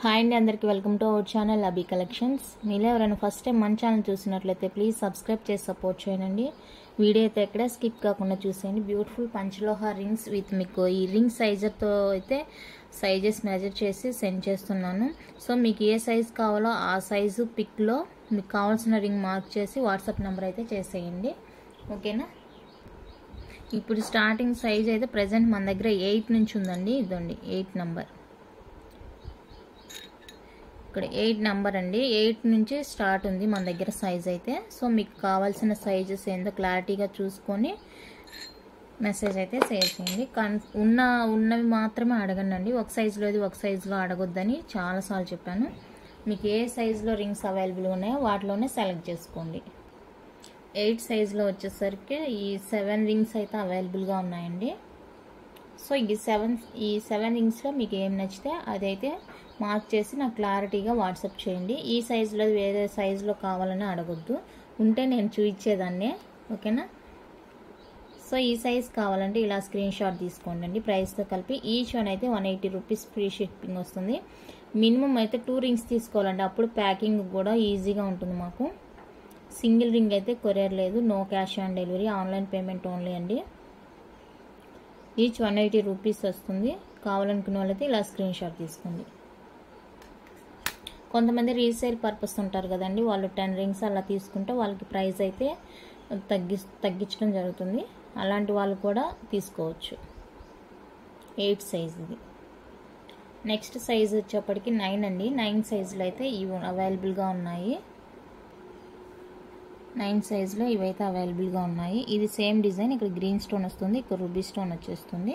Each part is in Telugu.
హాయ్ అండి, అందరికీ welcome to our channel Abhi collections. మీలో ఎవరైనా ఫస్ట్ టైం మన ఛానల్ చూసినట్లయితే ప్లీజ్ సబ్స్క్రైబ్ చేసి సపోర్ట్ చేయండి. వీడియో అయితే ఎక్కడ స్కిప్ కాకుండా చూసేయండి. బ్యూటిఫుల్ పంచలోహ రింగ్స్ విత్ మీకు ఈ రింగ్ సైజర్తో అయితే సైజెస్ మెజర్ చేసి సెండ్ చేస్తున్నాను. సో మీకు ఏ సైజ్ కావాలో ఆ సైజు పిక్లో మీకు కావాల్సిన రింగ్ మార్క్ చేసి వాట్సాప్ నెంబర్ అయితే చేసేయండి. ఓకేనా? ఇప్పుడు స్టార్టింగ్ సైజ్ అయితే ప్రజెంట్ మన దగ్గర 8 నుంచి ఉందండి. ఇదండి 8 నెంబర్. ఇక్కడ 8 నెంబర్ అండి. 8 నుంచి స్టార్ట్ ఉంది మన దగ్గర సైజ్ అయితే. సో మీకు కావాల్సిన సైజెస్ ఏందో క్లారిటీగా చూసుకొని మెసేజ్ అయితే షేర్ చేయండి. ఉన్నవి మాత్రమే అడగండి. ఒక సైజులో ఒక సైజులో అడగొద్దని చాలాసార్లు చెప్పాను. మీకు ఏ సైజులో రింగ్స్ అవైలబుల్ ఉన్నాయో వాటిలోనే సెలెక్ట్ చేసుకోండి. 8 సైజులో వచ్చేసరికి ఈ 7 రింగ్స్ అయితే అవైలబుల్గా ఉన్నాయండి. సో ఈ సెవెన్ రింగ్స్లో మీకు ఏం నచ్చితే అదైతే మార్క్ చేసి నాకు క్లారిటీగా వాట్సాప్ చేయండి. ఈ సైజులో వేరే సైజులో కావాలని అడగొద్దు, ఉంటే నేను చూపించేదాన్నే. ఓకేనా? సో ఈ సైజ్ కావాలంటే ఇలా స్క్రీన్ షాట్ తీసుకోండి. ప్రైస్తో కలిపి ఈచ్ వన్ అయితే 180 రూపీస్ ఫ్రీ షిప్పింగ్ వస్తుంది. మినిమం అయితే 2 రింగ్స్ తీసుకోవాలండి, అప్పుడు ప్యాకింగ్ కూడా ఈజీగా ఉంటుంది మాకు. సింగిల్ రింగ్ అయితే కొరియర్ లేదు, no cash on delivery, online payment only అండి. ఈచ్ 180 రూపీస్ వస్తుంది. కావాలనుకున్న వాళ్ళైతే ఇలా స్క్రీన్ షాట్ తీసుకోండి. కొంతమంది రీసేల్ పర్పస్ ఉంటారు కదండి, వాళ్ళు 10 రింగ్స్ అలా తీసుకుంటే వాళ్ళకి ప్రైస్ అయితే తగ్గించడం జరుగుతుంది. అలాంటి వాళ్ళు కూడా తీసుకోవచ్చు. 8 సైజ్ ఇది. నెక్స్ట్ సైజ్ వచ్చేప్పటికి 9 అండి. 9 సైజులో అయితే ఇవి అవైలబుల్గా ఉన్నాయి. 9 సైజులో ఇవైతే అవైలబుల్గా ఉన్నాయి. ఇది సేమ్ డిజైన్, ఇక్కడ గ్రీన్ స్టోన్ వస్తుంది, ఇక్కడ రూబీ స్టోన్ వచ్చేస్తుంది.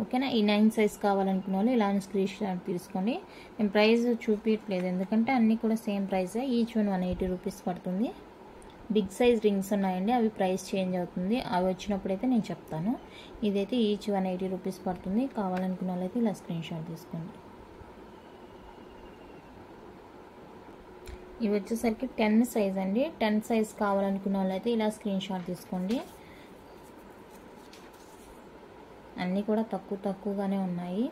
ఓకేనా? ఈ 9 సైజ్ కావాలనుకున్న వాళ్ళు ఇలాంటి స్క్రీన్ షాట్ తీసుకోండి. నేను ప్రైస్ చూపించట్లేదు ఎందుకంటే అన్నీ కూడా సేమ్ ప్రైసే. ఈచ్ వన్ 180 రూపీస్ పడుతుంది. బిగ్ సైజ్ రింగ్స్ ఉన్నాయండి, అవి ప్రైస్ చేంజ్ అవుతుంది. అవి వచ్చినప్పుడైతే నేను చెప్తాను. ఇదైతే ఈచ్ 180 రూపీస్ పడుతుంది. కావాలనుకున్న వాళ్ళైతే ఇలా స్క్రీన్ షాట్ తీసుకోండి. ఇవి వచ్చేసరికి 10 సైజ్ అండి. 10 సైజ్ కావాలనుకున్న వాళ్ళైతే ఇలా స్క్రీన్ షాట్ తీసుకోండి. అన్నీ కూడా తక్కువగానే ఉన్నాయి.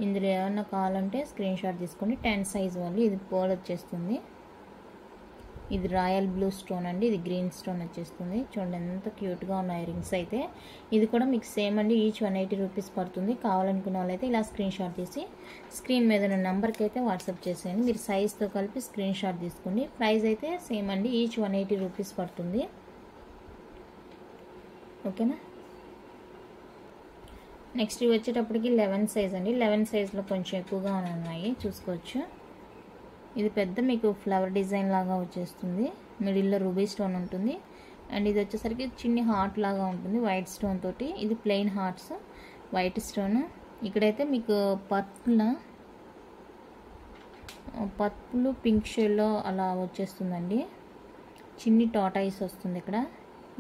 ఇందులో ఏమన్నా కావాలంటే స్క్రీన్ షాట్ తీసుకోండి. 10 సైజ్ వాళ్ళు. ఇది పోల్ వచ్చేస్తుంది. ఇది రాయల్ బ్లూ స్టోన్ అండి, ఇది గ్రీన్ స్టోన్ వచ్చేస్తుంది. చూడండి ఎంత క్యూట్గా ఉన్నాయి రింగ్స్ అయితే. ఇది కూడా మీకు సేమ్ అండి, ఈచ్ 180 రూపీస్ పడుతుంది. కావాలనుకున్న వాళ్ళైతే ఇలా స్క్రీన్ షాట్ తీసి స్క్రీన్ మీద ఉన్న నెంబర్కి అయితే వాట్సాప్ చేసేయండి. మీరు సైజ్తో కలిపి స్క్రీన్ షాట్ తీసుకోండి. ప్రైస్ అయితే సేమ్ అండి, ఈచ్ 180 రూపీస్ పడుతుంది. ఓకేనా? నెక్స్ట్ ఇవి వచ్చేటప్పటికి 11 సైజ్ అండి. 11 సైజ్లో కొంచెం ఎక్కువగా ఉన్నాయి, చూసుకోవచ్చు. ఇది పెద్ద మీకు ఫ్లవర్ డిజైన్ లాగా వచ్చేస్తుంది. మిడిల్లో రూబీ స్టోన్ ఉంటుంది. అండ్ ఇది వచ్చేసరికి చిన్ని హార్ట్ లాగా ఉంటుంది వైట్ స్టోన్ తోటి. ఇది ప్లెయిన్ హార్ట్స్, వైట్ స్టోన్. ఇక్కడైతే మీకు పర్పుల్ పింక్ షేడ్లో అలా వచ్చేస్తుందండి. చిన్ని టాటాయిస్ వస్తుంది ఇక్కడ.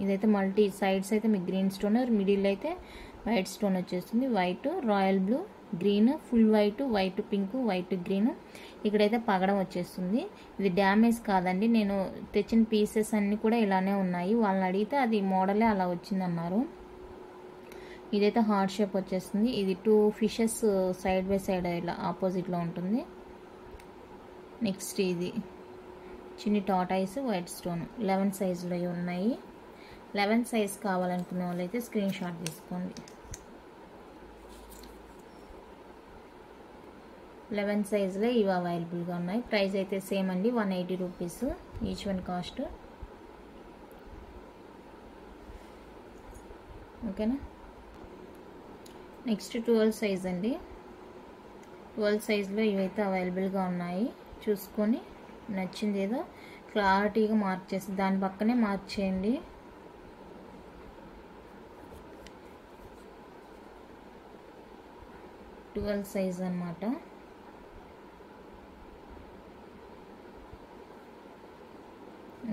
ఇదైతే మల్టీ సైడ్స్ అయితే మీకు గ్రీన్ స్టోన్, మిడిల్ అయితే వైట్ స్టోన్ వచ్చేస్తుంది. White, royal blue, green, full white, white pink, white green. ఇక్కడైతే పగడం వచ్చేస్తుంది. ఇది డ్యామేజ్ కాదండి, నేను తెచ్చిన పీసెస్ అన్నీ కూడా ఇలానే ఉన్నాయి. వాళ్ళని అడిగితే అది మోడలే అలా వచ్చిందన్నారు. ఇదైతే హార్ట్ షేప్ వచ్చేస్తుంది. ఇది 2 ఫిషెస్ సైడ్ బై సైడ్ ఇలా ఆపోజిట్లో ఉంటుంది. నెక్స్ట్ ఇది చిన్ని టాటాయిస్, వైట్ స్టోన్. 11 సైజులో ఉన్నాయి. 11 సైజ్ కావాలనుకునే వాళ్ళైతే స్క్రీన్ షాట్ తీసుకోండి. 11 సైజులో ఇవి అవైలబుల్గా ఉన్నాయి. ప్రైస్ అయితే సేమ్ అండి, 180 రూపీస్ ఈచ్ వన్ కాస్ట్. ఓకేనా? నెక్స్ట్ 12 సైజ్ అండి. 12 సైజులో ఇవైతే అవైలబుల్గా ఉన్నాయి. చూసుకొని నచ్చింది ఏదో క్లారిటీగా మార్క్ చేసి దాని పక్కనే మార్క్ చేయండి. సైజ్ అన్నమాట.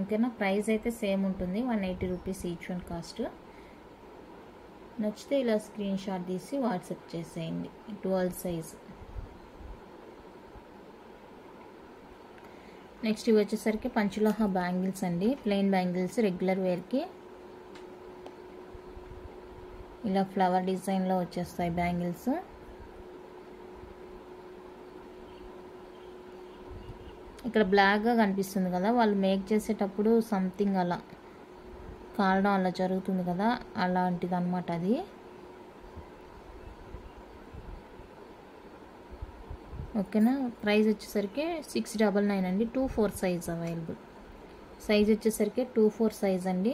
ఓకేనా? ప్రైస్ అయితే సేమ్ ఉంటుంది, 180 రూపీస్ ఈచ్ వన్ కాస్ట్. నచ్చితే ఇలా స్క్రీన్ షాట్ తీసి వాట్సాప్ చేసేయండి. 12 సైజ్. నెక్స్ట్ ఇవి వచ్చేసరికి పంచలోహ బ్యాంగిల్స్ అండి. ప్లెయిన్ బ్యాంగిల్స్ రెగ్యులర్ వేర్కి ఇలా ఫ్లవర్ డిజైన్లో వచ్చేస్తాయి బ్యాంగిల్స్. ఇక్కడ బ్లాక్గా కనిపిస్తుంది కదా, వాళ్ళు మేక్ చేసేటప్పుడు సంథింగ్ అలా కాలడం అలా జరుగుతుంది కదా, అలాంటిది అనమాట అది. ఓకేనా. ప్రైస్ వచ్చేసరికి 699 అండి. 2-4 సైజ్ అవైలబుల్. సైజ్ వచ్చేసరికి 2-4 సైజ్ అండి.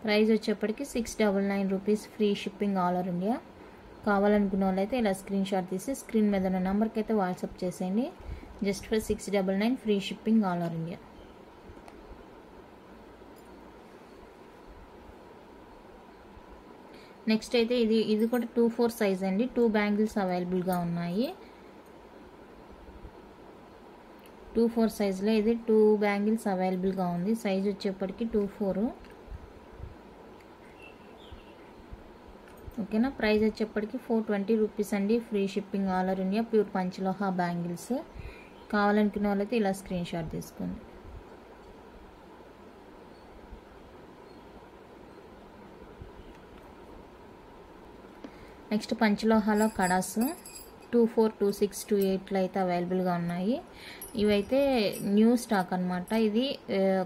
ప్రైస్ వచ్చేప్పటికి 699 rupees. Free shipping all over India. కావాలనుకున్న వాళ్ళైతే ఇలా స్క్రీన్ షాట్ తీసి స్క్రీన్ మీద ఉన్న నెంబర్కి అయితే వాట్సాప్ చేసేయండి. Just for 699 free shipping all over India. Next అయితే ఇది కూడా 2-4 సైజ్ అండి. 2 బ్యాంగిల్స్ అవైలబుల్గా ఉన్నాయి. 2-4 సైజ్లో ఇది 2 బ్యాంగిల్స్ అవైలబుల్గా ఉంది. సైజ్ వచ్చేప్పటికి 2-4. ఓకేనా. ప్రైస్ వచ్చేప్పటికి 420 రూపీస్ అండి. Free shipping all over India. Pure panchaloha bangles. కావాలనుకున్న వాళ్ళైతే ఇలా స్క్రీన్ షాట్ తీసుకోండి. నెక్స్ట్ పంచలోహాలో కడాస్ 2-4, 2-6, 2-8లో అయితే అవైలబుల్గా ఉన్నాయి. ఇవైతే న్యూ స్టాక్ అనమాట. ఇది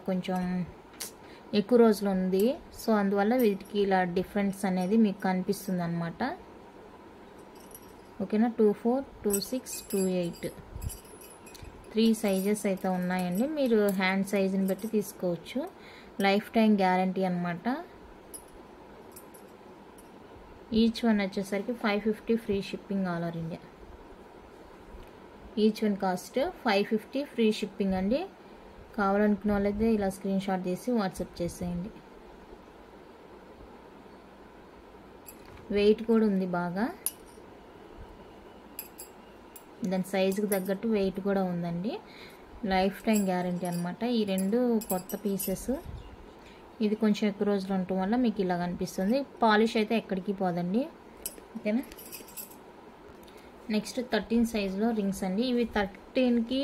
కొంచెం ఎక్కువ రోజులు ఉంది, సో అందువల్ల వీటికి ఇలా డిఫరెన్స్ అనేది మీకు కనిపిస్తుంది అనమాట. ఓకేనా. 2-4, 2-6, 2-8 3 సైజెస్ అయితే ఉన్నాయండి. మీరు హ్యాండ్ సైజుని బట్టి తీసుకోవచ్చు. లైఫ్ టైం గ్యారంటీ అనమాట. ఈచ్ వన్ వచ్చేసరికి 550 free shipping all over India. Each one cost 550 free shipping అండి. కావాలనుకున్న వాళ్ళైతే ఇలా స్క్రీన్ షాట్ తీసి వాట్సాప్ చేసేయండి. వెయిట్ కూడా ఉంది బాగా, దాని సైజుకి తగ్గట్టు వెయిట్ కూడా ఉందండి. లైఫ్ టైం గ్యారంటీ అనమాట. ఈ 2 కొత్త పీసెస్. ఇది కొంచెం ఎక్కువ రోజులు ఉండటం వల్ల మీకు ఇలా కనిపిస్తుంది. పాలిష్ అయితే ఎక్కడికి పోదండి. ఓకేనా. నెక్స్ట్ 13 సైజులో రింగ్స్ అండి. ఇవి 13కి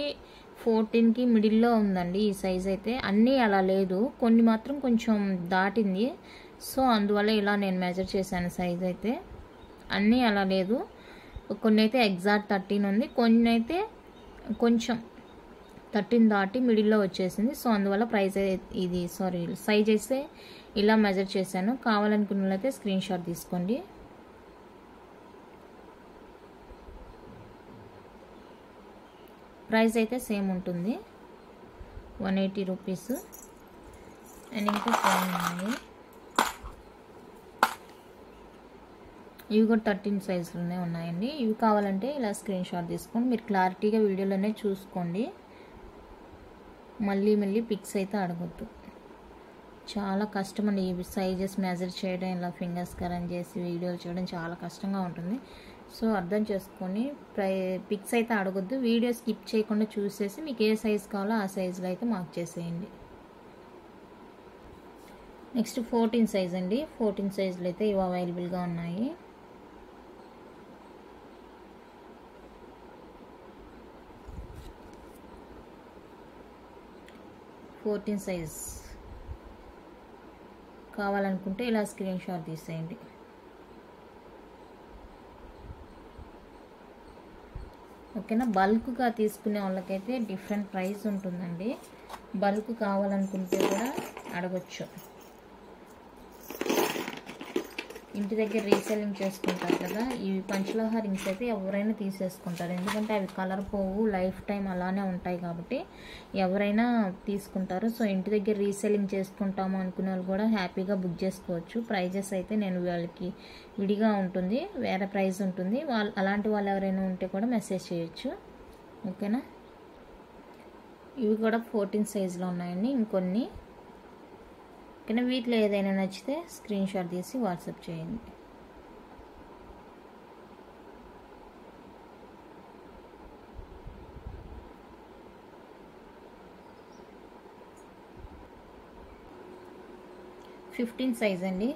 14కి మిడిల్లో ఉందండి ఈ సైజ్ అయితే. అన్నీ అలా లేదు, కొన్ని మాత్రం కొంచెం దాటింది. సో అందువల్ల ఇలా నేను మెజర్ చేశాను సైజ్ అయితే. అన్నీ అలా లేదు, కొన్ని అయితే ఎగ్జాక్ట్ 13 ఉంది, కొన్ని అయితే కొంచెం 13 దాటి మిడిల్లో వచ్చేసింది. సో అందువల్ల సైజ్ అయితే ఇలా మెజర్ చేశాను. కావాలనుకున్న వాళ్ళైతే స్క్రీన్ షాట్ తీసుకోండి. ప్రైస్ అయితే సేమ్ ఉంటుంది, 180 రూపీస్. అండ్ ఇంకా సేమ్ ఉన్నాయి. ఇవి కూడా 13 సైజులోనే ఉన్నాయండి. ఇవి కావాలంటే ఇలా స్క్రీన్ షాట్ తీసుకోండి. మీరు క్లారిటీగా వీడియోలోనే చూసుకోండి, మళ్ళీ పిక్స్ అయితే అడగొద్దు. చాలా కష్టం అండి ఈ సైజెస్ మెజర్ చేయడం. ఇలా ఫింగర్స్ కరెంట్ చేసి వీడియోలు చేయడం చాలా కష్టంగా ఉంటుంది. సో అర్థం చేసుకొని పిక్స్ అయితే అడగొద్దు. వీడియో స్కిప్ చేయకుండా చూసేసి మీకు ఏ సైజ్ కావాలో ఆ సైజులో అయితే మార్క్ చేసేయండి. నెక్స్ట్ 14 సైజ్ అండి. 14 సైజులు అయితే ఇవి అవైలబుల్గా ఉన్నాయి. సైజ్ కావాలనుకుంటే ఇలా స్క్రీన్ షాట్ తీసేయండి. ఓకేనా. బల్క్గా తీసుకునే వాళ్ళకైతే డిఫరెంట్ ప్రైస్ ఉంటుందండి. బల్క్ కావాలనుకుంటే కూడా అడగొచ్చు. ఇంటి దగ్గర రీసెల్లింగ్ చేసుకుంటారు కదా, ఇవి పంచలోహ రింగ్స్ అయితే ఎవరైనా తీసేసుకుంటారు. ఎందుకంటే అవి కలర్ పోవు, లైఫ్ టైం అలానే ఉంటాయి కాబట్టి ఎవరైనా తీసుకుంటారు. సో ఇంటి దగ్గర రీసెల్లింగ్ చేసుకుంటాము అనుకునే వాళ్ళు కూడా హ్యాపీగా బుక్ చేసుకోవచ్చు. ప్రైజెస్ అయితే నేను వాళ్ళకి విడిగా ఉంటుంది, వేరే ప్రైస్ ఉంటుంది. అలాంటి వాళ్ళు ఎవరైనా ఉంటే కూడా మెసేజ్ చేయొచ్చు. ఓకేనా. ఇవి కూడా 14 సైజులో ఉన్నాయండి. ఇంకొన్ని ఓకేనా. వీటిలో ఏదైనా నచ్చితే స్క్రీన్ షాట్ తీసి వాట్సాప్ చేయండి. ఫిఫ్టీన్ సైజ్ అండి.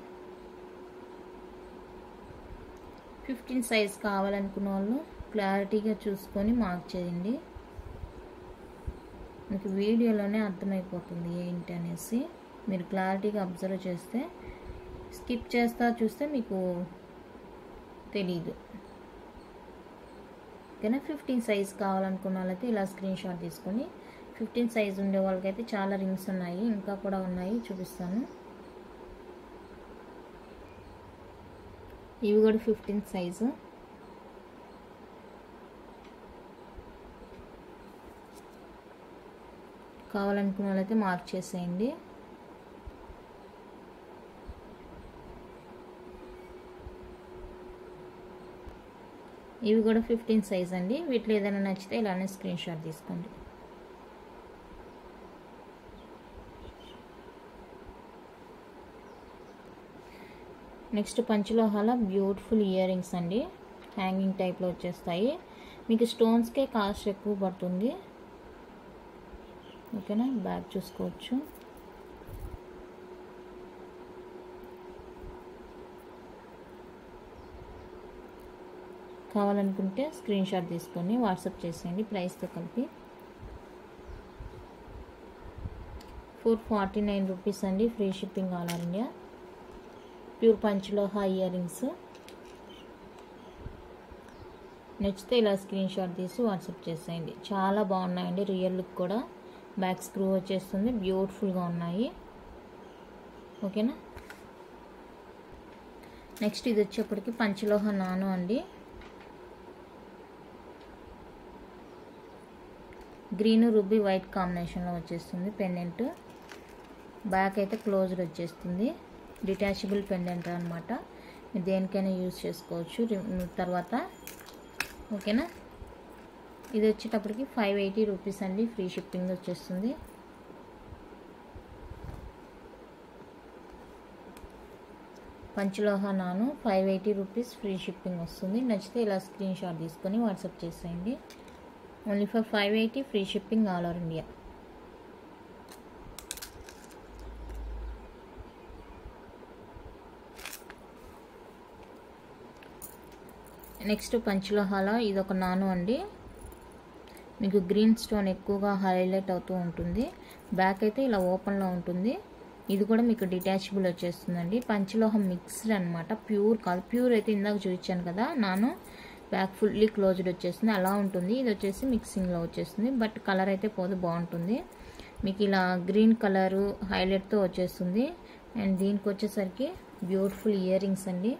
15 సైజ్ కావాలనుకున్న వాళ్ళు క్లారిటీగా చూసుకొని మార్క్ చేయండి. మీకు వీడియోలోనే అర్థమైపోతుంది ఏంటి అనేసి. మీరు క్లారిటీగా అబ్జర్వ్ చేస్తే, స్కిప్ చేస్తా చూస్తే మీకు తెలీదు. ఓకేనా. 15 సైజ్ కావాలనుకున్న వాళ్ళైతే ఇలా స్క్రీన్ షాట్ తీసుకొని, 15 సైజ్ ఉండే వాళ్ళకైతే చాలా రింగ్స్ ఉన్నాయి, ఇంకా కూడా ఉన్నాయి, చూపిస్తాను. ఇవి కూడా 15 సైజు. కావాలనుకున్న వాళ్ళైతే మార్క్ చేసేయండి. ఇవి కూడా 15 సైజ్ అండి. వీటిలో ఏదైనా నచ్చితే ఇలానే స్క్రీన్ షాట్ తీసుకోండి. నెక్స్ట్ పంచలోహాల బ్యూటిఫుల్ ఇయర్ రింగ్స్ అండి. హ్యాంగింగ్ టైప్లో వచ్చేస్తాయి. మీకు స్టోన్స్కే కాస్ట్ ఎక్కువ పడుతుంది, ఓకేనా. బ్యాక్ చూసుకోవచ్చు. కావాలనుకుంటే స్క్రీన్ షాట్ తీసుకొని వాట్సాప్ చేసేయండి ప్రైస్తో కలిపి. 449 రూపీస్ అండి, free shipping all over India. Pure panchaloha earrings. నచ్చితే ఇలా స్క్రీన్ షాట్ తీసి వాట్సాప్ చేసేయండి. చాలా బాగున్నాయండి, రియల్ లుక్ కూడా. బ్యాక్ స్క్రూ వచ్చేస్తుంది, బ్యూటిఫుల్గా ఉన్నాయి, ఓకేనా. నెక్స్ట్ ఇది వచ్చేప్పటికి పంచలోహ నాను అండి. గ్రీన్ రూబీ వైట్ కాంబినేషన్లో వచ్చేస్తుంది పెండెంట్. బ్యాక్ అయితే క్లోజ్డ్ వచ్చేస్తుంది. డిటాచబుల్ పెండెంట్ అనమాట, మీరు దేనికైనా యూజ్ చేసుకోవచ్చు తర్వాత, ఓకేనా. ఇది వచ్చేటప్పటికి 580 రూపీస్ అండి, ఫ్రీ షిప్పింగ్ వచ్చేస్తుంది. పంచలోహ నాను 580 రూపీస్, ఫ్రీ షిప్పింగ్ వస్తుంది. నచ్చితే ఇలా స్క్రీన్ షాట్ తీసుకొని వాట్సాప్ చేసేయండి. Only for 580, free shipping all over India. Next పంచలోహాల ఇది ఒక నాను అండి. మీకు గ్రీన్ స్టోన్ ఎక్కువగా హైలైట్ అవుతూ ఉంటుంది. బ్యాక్ అయితే ఇలా ఓపెన్లో ఉంటుంది. ఇది కూడా మీకు డిటాచబుల్ వచ్చేస్తుందండి. పంచలోహం మిక్స్డ్ అనమాట, ప్యూర్ కాదు. ప్యూర్ అయితే ఇందాక చూపించాను కదా నాను, బ్యాక్ ఫుల్లీ క్లోజ్డ్ వచ్చేస్తుంది, అలా ఉంటుంది. ఇది వచ్చేసి మిక్సింగ్లో వచ్చేస్తుంది, బట్ కలర్ అయితే పోదు, బాగుంటుంది. మీకు ఇలా గ్రీన్ కలరు హైలైట్తో వచ్చేస్తుంది. అండ్ దీనికి వచ్చేసరికి బ్యూటిఫుల్ ఇయర్ రింగ్స్ అండి,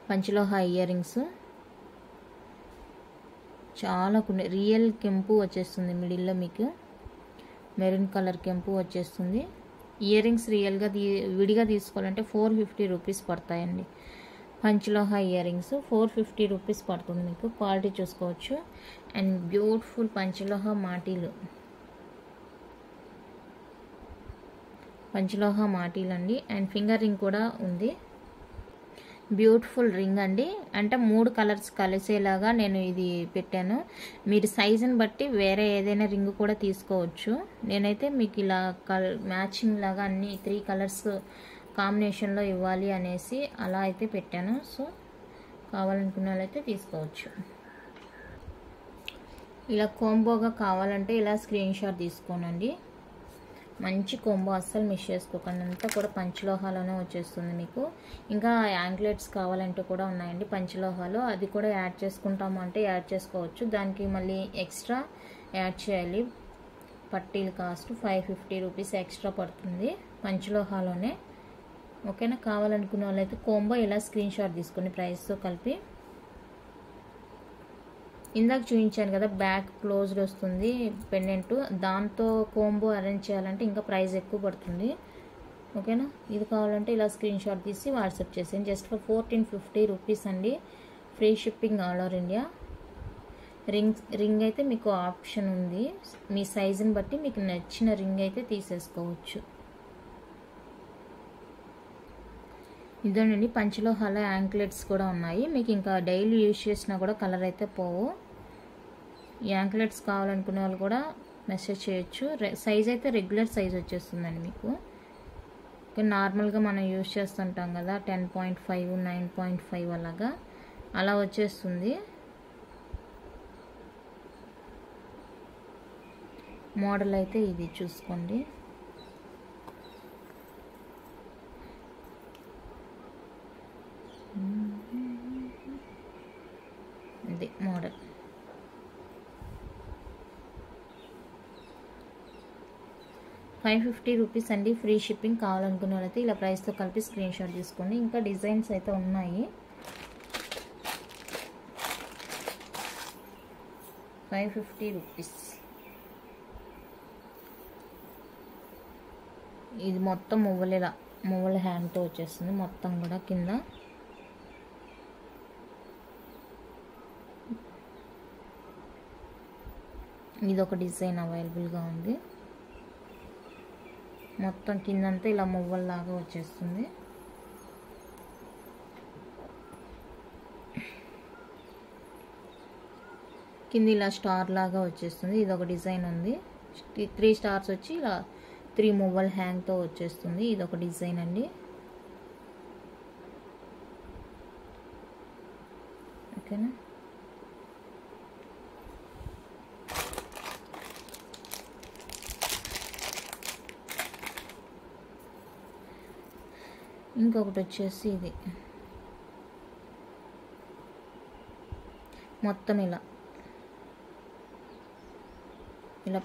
పంచలోహ ఇయర్ రింగ్స్. చాలా రియల్ కెంపు వచ్చేస్తుంది, మిడిల్లో మీకు మెరూన్ కలర్ కెంపు వచ్చేస్తుంది. ఇయర్ రింగ్స్ రియల్గా విడిగా తీసుకోవాలంటే 450 రూపీస్ పడతాయండి. పంచలోహ ఇయర్ రింగ్స్ 450 రూపీస్ పడుతుంది మీకు. క్వాలిటీ చూసుకోవచ్చు. అండ్ బ్యూటిఫుల్ పంచలోహ మాటీలు, అండి. అండ్ ఫింగర్ రింగ్ కూడా ఉంది. బ్యూటిఫుల్ రింగ్ అండి. అంటే 3 కలర్స్ కలిసేలాగా నేను ఇది పెట్టాను. మీరు సైజుని బట్టి వేరే ఏదైనా రింగ్ కూడా తీసుకోవచ్చు. నేనైతే మీకు ఇలా మ్యాచింగ్ లాగా అన్ని 3 కలర్స్ కాంబినేషన్లో ఇవ్వాలి అనేసి అలా అయితే పెట్టాను. సో కావాలనుకున్న వాళ్ళైతే తీసుకోవచ్చు. ఇలా కోంబోగా కావాలంటే ఇలా స్క్రీన్ షాట్ తీసుకోనండి. మంచి కొంబో, అస్సలు మిస్ చేసుకోకండి. అంతా కూడా పంచలోహాలోనే వచ్చేస్తుంది మీకు. ఇంకా యాంక్లెట్స్ కావాలంటే కూడా ఉన్నాయండి పంచలోహాలు, అది కూడా యాడ్ చేసుకుంటాము అంటే యాడ్ చేసుకోవచ్చు. దానికి మళ్ళీ ఎక్స్ట్రా యాడ్ చేయాలి. పట్టీలు కాస్ట్ 550 రూపీస్ ఎక్స్ట్రా పడుతుంది పంచలోహాలోనే, ఓకేనా. కావాలనుకున్న వాళ్ళైతే కోంబో ఇలా స్క్రీన్ షాట్ తీసుకుని ప్రైస్తో కలిపి. ఇందాక చూపించాను కదా బ్యాక్ క్లోజ్డ్ వస్తుంది పెండెంట్, దాంతో కోంబో అరేంజ్ చేయాలంటే ఇంకా ప్రైస్ ఎక్కువ పడుతుంది, ఓకేనా. ఇది కావాలంటే ఇలా స్క్రీన్ షాట్ తీసి వాట్సాప్ చేసేయండి. జస్ట్ ఫర్ 1450 రూపీస్ అండి, free shipping all over India. Ring అయితే మీకు ఆప్షన్ ఉంది, మీ సైజుని బట్టి మీకు నచ్చిన రింగ్ అయితే తీసేసుకోవచ్చు. ఇదేనండి పంచలోహాల యాంక్లెట్స్ కూడా ఉన్నాయి. మీకు ఇంకా డైలీ యూజ్ చేసినా కూడా కలర్ అయితే పోవు. ఈ యాంక్లెట్స్ కావాలనుకునే వాళ్ళు కూడా మెసేజ్ చేయొచ్చు. సైజ్ అయితే రెగ్యులర్ సైజ్ వచ్చేస్తుందండి మీకు. నార్మల్గా మనం యూజ్ చేస్తుంటాం కదా 10.5, 9.5 అలాగా, అలా వచ్చేస్తుంది. మోడల్ అయితే ఇది చూసుకోండి. ఇది మోడల్. ₹550 అండి, ఫ్రీ షిప్పింగ్. కావాలనుకున్న వాళ్ళైతే ఇలా ప్రైస్తో కలిపి స్క్రీన్ షాట్ తీసుకోండి. ఇంకా డిజైన్స్ అయితే ఉన్నాయి. ₹550. ఇది మొత్తం మువ్వల హ్యాండ్తో వచ్చేస్తుంది మొత్తం కూడా. కింద ఇది ఒక డిజైన్ అవైలబుల్గా ఉంది. మొత్తం కిందంతా ఇలా మువ్వల్లాగా వచ్చేస్తుంది. కింద ఇలా స్టార్ లాగా వచ్చేస్తుంది. ఇది ఒక డిజైన్ ఉంది. 3 స్టార్స్ వచ్చి ఇలా 3 మువ్వల్ హ్యాంగ్తో వచ్చేస్తుంది. ఇది ఒక డిజైన్ అండి. ఓకేనా. ఇంకొకటి వచ్చేసి ఇది మొత్తం ఇలా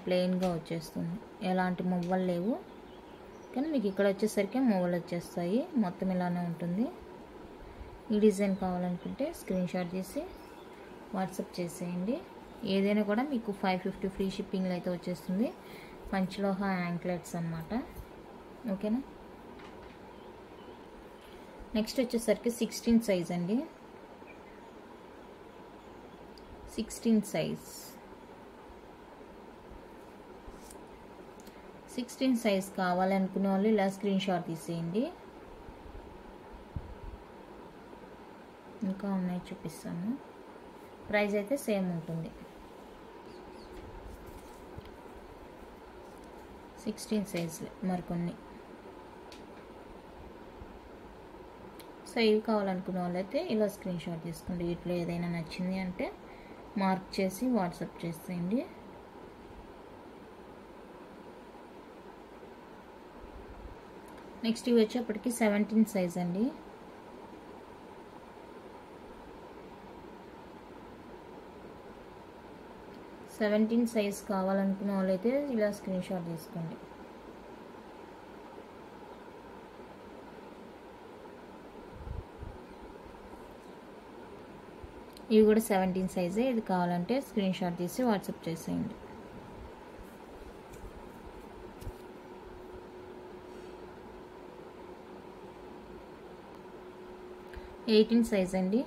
ప్లెయిన్గా వచ్చేస్తుంది. ఎలాంటి మువ్వలు లేవు, కానీ మీకు ఇక్కడ వచ్చేసరికి మువ్వలు వచ్చేస్తాయి. మొత్తం ఇలానే ఉంటుంది. ఈ డిజైన్ కావాలనుకుంటే స్క్రీన్ షాట్ తీసి వాట్సాప్ చేసేయండి. ఏదైనా కూడా మీకు $550 ఫ్రీ షిప్పింగ్లో అయితే వచ్చేస్తుంది. పంచలోహ యాంక్లెట్స్ అన్నమాట. ఓకేనా. నెక్స్ట్ వచ్చేసరికి 16 సైజ్ అండి. 16 సైజ్ 16 సైజ్ కావాలనుకునే వాళ్ళు ఇలా స్క్రీన్ షాట్ తీసేయండి. ఇంకా ఉన్నాయి చూపిస్తాను. ప్రైస్ అయితే సేమ్ ఉంటుంది. 16 సైజ్లే మరికొన్ని. సో ఇవి కావాలనుకునే వాళ్ళైతే ఇలా స్క్రీన్ షాట్ తీసుకోండి. వీటిలో ఏదైనా నచ్చింది అంటే మార్క్ చేసి వాట్సాప్ చేసేయండి. నెక్స్ట్ ఇవి వచ్చేప్పటికి 17 సైజ్ అండి. సైజ్ కావాలనుకునే వాళ్ళైతే ఇలా స్క్రీన్ షాట్ తీసుకోండి. ఇవి కూడా 17 సైజే. ఇది కావాలంటే స్క్రీన్ షాట్ తీసి వాట్సాప్ చేసేయండి. ఎయిటీన్ సైజ్ అండి.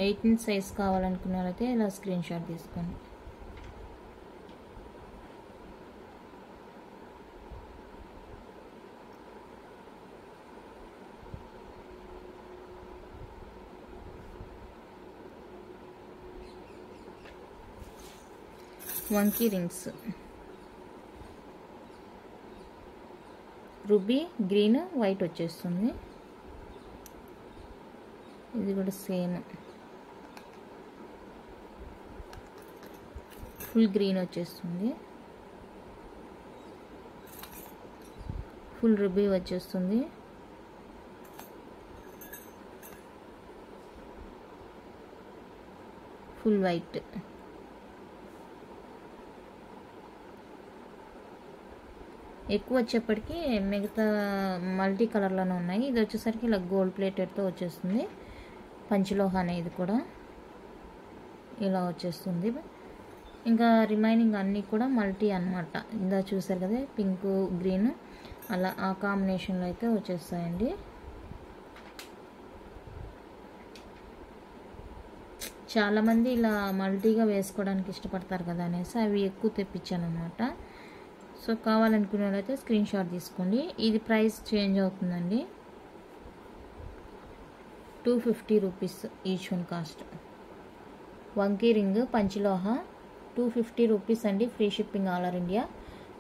18 సైజ్ కావాలనుకున్న వాళ్ళైతే ఇలా స్క్రీన్ షాట్ తీసుకోండి. వంకీ రింగ్స్ రూబీ గ్రీన్ వైట్ వచ్చేస్తుంది. ఇది కూడా సేమ్ ఫుల్ గ్రీన్ వచ్చేస్తుంది. ఫుల్ రూబీ వచ్చేస్తుంది. Full white. ఎక్కువ వచ్చేప్పటికి మిగతా మల్టీ కలర్లోనే ఉన్నాయి. ఇది వచ్చేసరికి ఇలా గోల్డ్ ప్లేటెడ్తో వచ్చేస్తుంది. పంచలోహ అనేది కూడా ఇలా వచ్చేస్తుంది. ఇంకా రిమైనింగ్ అన్నీ కూడా మల్టీ అన్నమాట. ఇందా చూసారు కదా పింక్ గ్రీన్, అలా ఆ కాంబినేషన్లో అయితే వచ్చేస్తాయండి. చాలామంది ఇలా మల్టీగా వేసుకోవడానికి ఇష్టపడతారు కదా అనేసి అవి ఎక్కువ తెప్పించాను అనమాట. సో కావాలనుకునే వాళ్ళైతే స్క్రీన్ షాట్ తీసుకోండి. ఇది ప్రైస్ చేంజ్ అవుతుందండి. ₹250 ఈచ్ వన్ కాస్ట్. వంకీ రింగ్ పంచలోహ ₹250 అండి. Free shipping all over India.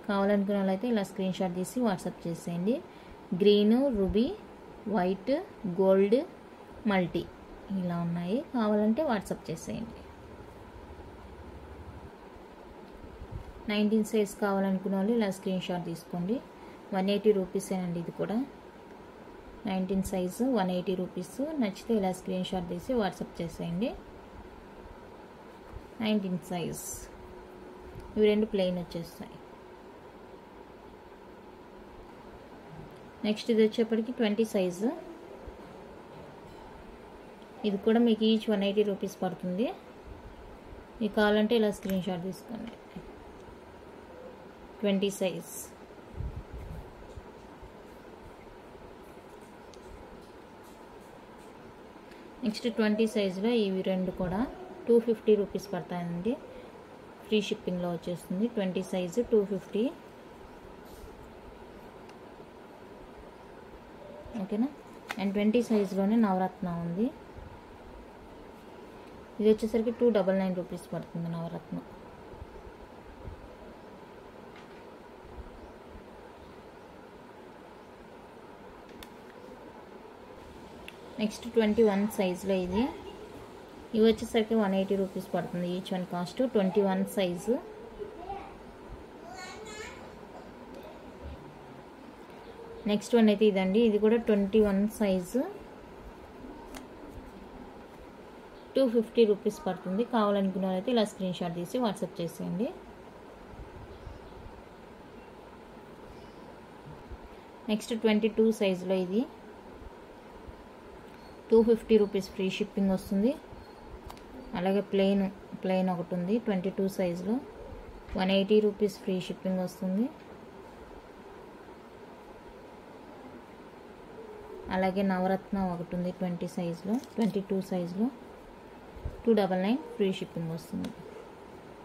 కావాలనుకునే వాళ్ళైతే ఇలా స్క్రీన్ షాట్ తీసి వాట్సాప్ చేసేయండి. Green, ruby, white, gold, multi ఇలా ఉన్నాయి. కావాలంటే వాట్సాప్ చేసేయండి. 19 సైజ్ కావాలనుకునే వాళ్ళు ఇలా స్క్రీన్ షాట్ తీసుకోండి. ₹180 అండి. ఇది కూడా 19 సైజు 180 రూపీస్. నచ్చితే ఇలా స్క్రీన్ షాట్ తీసి వాట్సాప్ చేసేయండి. 19 సైజ్. ఇవి రెండు ప్లెయిన్ వచ్చేస్తాయి. నెక్స్ట్ ఇది వచ్చేప్పటికి 20 సైజు. ఇది కూడా మీకు ఈచ్ 180 రూపీస్ పడుతుంది. మీకు కావాలంటే ఇలా స్క్రీన్ షాట్ తీసుకోండి. 20 సైజ్. నెక్స్ట్ 20 సైజులో ఇవి రెండు కూడా 250 రూపీస్ పడతాయండి. ఫ్రీ షిప్పింగ్లో వచ్చేస్తుంది. 20 సైజు 250. ఓకేనా. అండ్ 20 సైజులోనే నవరత్న ఉంది. ఇది వచ్చేసరికి 299 రూపీస్ పడుతుంది నవరత్న. నెక్స్ట్ 21 సైజులో ఇవి వచ్చేసరికి 180 రూపీస్ పడుతుంది. Each one cost. 21 size. Next one అయితే ఇదండి. ఇది కూడా 21 సైజు 250 రూపీస్ పడుతుంది. కావాలనుకున్న వాళ్ళైతే ఇలా స్క్రీన్ షాట్ తీసి వాట్సాప్ చేసేయండి. నెక్స్ట్ 22 సైజులో ఇది 250 రూపీస్ ఫ్రీ షిప్పింగ్ వస్తుంది. అలాగే ప్లెయిన్ ఒకటి ఉంది 22 సైజులో 180 రూపీస్ ఫ్రీ షిప్పింగ్ వస్తుంది. అలాగే నవరత్న ఒకటి ఉంది 22 సైజులో 299 ఫ్రీ షిప్పింగ్ వస్తుంది.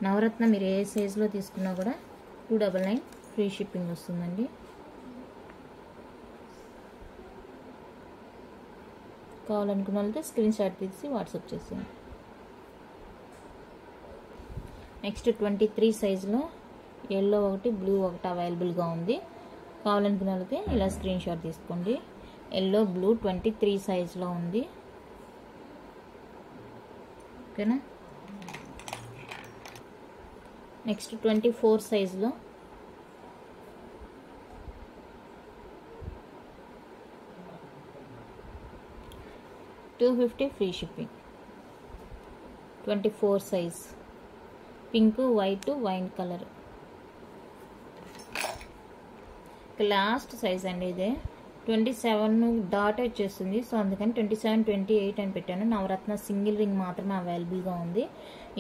నవరత్న మీరు ఏ సైజులో తీసుకున్నా కూడా 299 ఫ్రీ షిప్పింగ్ వస్తుందండి. కావాలనుకున్న వాళ్ళతో స్క్రీన్ షాట్ తీసి వాట్సాప్ చేసేయండి. నెక్స్ట్ 23 సైజులో ఎల్లో ఒకటి బ్లూ ఒకటి అవైలబుల్గా ఉంది. కావాలనుకున్న వాళ్ళకి ఇలా స్క్రీన్ షాట్ తీసుకోండి. ఎల్లో బ్లూ 23 సైజులో ఉంది. ఓకేనా. నెక్స్ట్ 24 సైజులో $250 free shipping. 24 size pink white wine colour. Last size అండి ఇదే. 27 డాట్ వచ్చేస్తుంది. సో అందుకని 27, 28 అని పెట్టాను. నవరత్న సింగిల్ రింగ్ మాత్రమే అవైలబుల్గా ఉంది.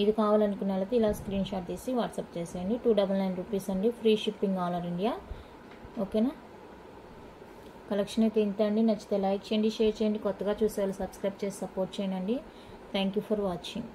ఇది కావాలనుకున్న వాళ్ళకి ఇలా స్క్రీన్ షాట్ తీసి వాట్సాప్ చేసేయండి. 299 రూపీస్ అండి. Free shipping all over India. ఓకేనా. కలెక్షన్ అయితే ఇంత అండి. నచ్చితే లైక్ చేయండి, షేర్ చేయండి. కొత్తగా చూసే వాళ్ళు సబ్స్క్రైబ్ చేసి సపోర్ట్ చేయండి. Thank you for watching.